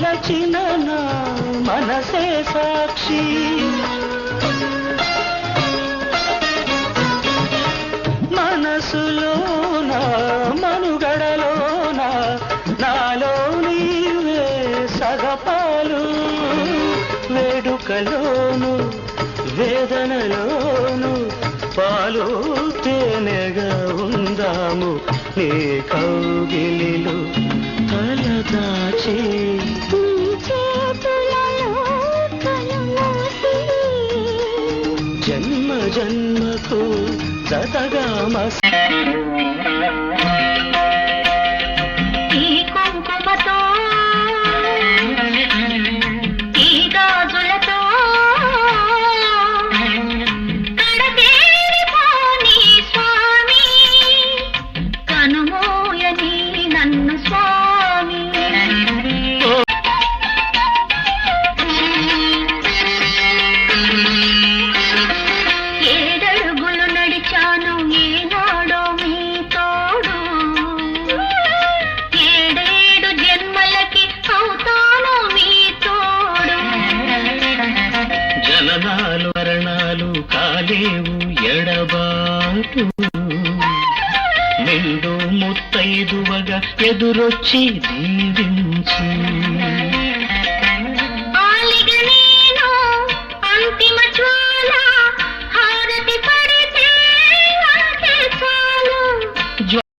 మలచిన నా మనసే సాక్షి మనసులోన మనుగడలోన నాలో నీవే సగపాలు వేడుకలోను వేదనలోను పాలు తేనెగా ఉందాము నీ కౌగిలిలో తలదాచి జన్మ జన్మకు జతగా ఈ కుంకుమతో ఈ గాజులతో కడతేరిపోని స్వామి కనుమోయని నన్ను స్వామి ఏడడుగులు నడిచాను ఏనాడో మీ తోడు ఏడేడు జన్మలకి అవుతాను మీ తోడు జననాలు మరణాలు కాలేవు ఎడబాటు నిండు ముత్తైదువగా ఎదురొచ్చి దీవించు